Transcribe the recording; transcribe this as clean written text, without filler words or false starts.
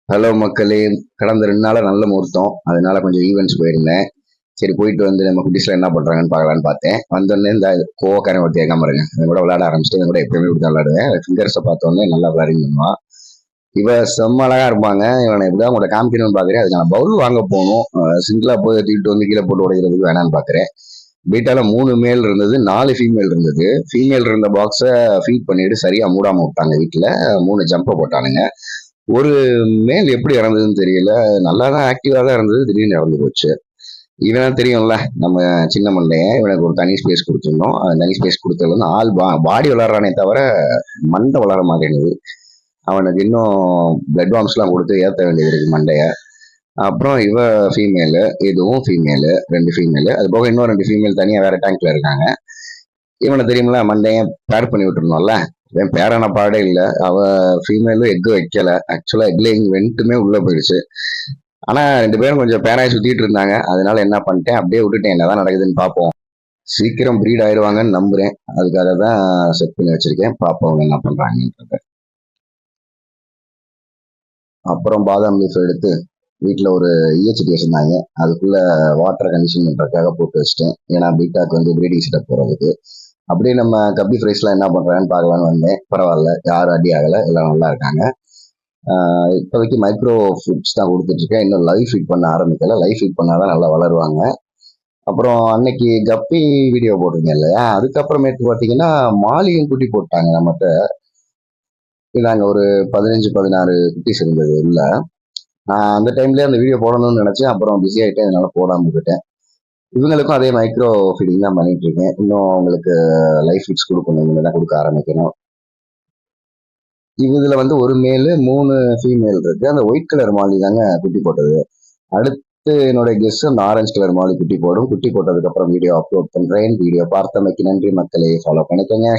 Hello மக்களே! கடந்த 2 நாளா நல்ல முகூர்த்தம். அதனால கொஞ்சம் ஈவென்ட்ஸ் போயிருந்தேன். சரி போயிட்டு வந்து நம்ம குட்டீஸ்லாம் என்ன பண்றாங்கன்னு பார்க்கலான்னு பார்த்தேன். வந்தோனே இந்த கோவக்காரன் ஒருத்தன் இருக்கான் பாருங்க. அவன் கூட விளையாட ஆரம்பிச்சுட்டு, இவன் கூட எப்பயுமே இப்படி தான் விளையாடுவேன். ஃபிங்கர்ஸ பார்த்தோனே நல்லா விளையாடின்னு பண்ணுவான். இவ செம்ம அழகா இருப்பாங்க. இவன எப்படியாவது உங்கள்ட்ட காமிக்கணும்னு பார்க்குறேன். அதுக்கு நான் பவுல் வாங்க போணும். சிங்கிளா போய் தூக்கிட்டு வந்து கீழ போட்டு உடைக்கிறதுக்கு வேணான்னு பார்க்குறேன். பீட்டால 3 மேல் இருந்தது, 4 ஃபீமேல் இருந்தது. ஃபீமேல் இருந்த பாக்ஸ ஃபீட் பண்ணிட்டு சரியா மூடாம விட்டாங்க வீட்ல. 3 ஜம்ப போட்டானுங்க. ஒரு மேல் எப்படி இறந்ததுன்னு தெரியல. நல்லா தான் ஆக்டிவா தான் இருந்தது. திடீர்னு இறந்து போச்சு. இவனா தெரியும்ல, நம்ம சின்ன மண்டையன். இவனுக்கு ஒரு தனி ஸ்பேஸ் குடுத்துருந்தோம். தனி ஸ்பேஸ் குடுத்ததுல வந்து ஆள் பாடி வளர்றானே தவிர, மண்டை வளர மாட்டேங்குது. அவனுக்கு இன்னும் பிளட் வார்ம்ஸ்லாம் குடுத்து ஏத்த வேண்டியது இருக்கு மண்டைய. அப்புறம் இவ ஃபீமேலு, இதுவும் ஃபீமேலு, 2 ஃபீமேலு. அது போக இன்னும் 2 ஃபீமேல் தனியா வேற டேங்க்ல இருக்காங்க. இவன தெரியுமில்ல, மண்டையன் பேர் பண்ணி விட்டுருந்தோம்ல. இவன் பேரான பாடே இல்ல. அவ ஃபீமேலும் எக் வைக்கல. ஆக்சுவலா எக் லேயிங் வென்ட்டுமே உள்ள போயிடுச்சு. ஆனா 2 பேரும் கொஞ்சம் பேராய் சுத்திட்டு இருந்தாங்க. அதனால என்ன பண்ணிட்டேன், அப்படியே விட்டுட்டேன். என்னதான் நடக்குதுன்னு பார்ப்போம். சீக்கிரம் ப்ரீட் ஆயிடுவாங்கன்னு நம்புறேன். அதுக்காக தான் செட் பண்ணி வச்சிருக்கேன். பார்ப்போம் அவங்க என்ன பண்றாங்கன்றத. அப்புறம் பாதாம் லீஃப் எடுத்து வீட்டில் ஒரு ஈயச்சட்டி வச்சிருந்தாங்க. அதுக்குள்ள வாட்டர் கண்டிஷன் பண்றதுக்காக போட்டு வச்சிட்டேன். ஏன்னா பீட்டாக்கு வந்து ப்ரீடிங் செட்டப் போறதுக்கு. அப்படியே நம்ம கப்பி ஃப்ரைஸ்லாம் என்ன பண்றாங்கன்னு பார்க்கலான்னு வந்தேன். பரவாயில்ல, யாரும் அடி ஆகல, எல்லாம் நல்லா இருக்காங்க. இப்போதைக்கு மைக்ரோ ஃபுட்ஸ் தான் கொடுத்துட்டு இருக்கேன். இன்னும் லைவ் ஃபீட் பண்ண ஆரம்பிக்கல. லைவ் ஃபீட் பண்ணாதான் நல்லா வளருவாங்க. அப்புறம் அன்னைக்கு கப்பி வீடியோ போட்டிருந்தேன் இல்லையா, அதுக்கப்புறமேட்டு பார்த்தீங்கன்னா மாலியும் குட்டி போட்டாங்க நம்மகிட்ட. நாங்க ஒரு 15 16 குட்டிஸ் இருந்தது உள்ள. நான் அந்த டைம்லயே அந்த வீடியோ போடணும்னு நினைச்சேன். அப்புறம் பிஸி ஆயிட்டேன், அதனால போடாம விட்டுட்டேன். இவங்களுக்கும் அதே மைக்ரோ ஃபீடிங் தான் பண்ணிட்டு இருக்கேன். இன்னும் அவங்களுக்கு லைஃப் ஃபீட்ஸ் கொடுக்கணும், இனிமே தான் கொடுக்க ஆரம்பிக்கணும். இதுல வந்து ஒரு மேலு 3 ஃபீமேல் இருக்கு. அந்த ஒயிட் கலர் மாலி தாங்க குட்டி போட்டது. அடுத்து என்னோட கெஸ் அந்த ஆரஞ்சு கலர் மாலி குட்டி போடும். குட்டி போட்டதுக்கு அப்புறம் வீடியோ அப்லோட் பண்றேன். வீடியோ பார்த்தமைக்கு நன்றி மக்களே. ஃபாலோ பண்ணிக்கோங்க.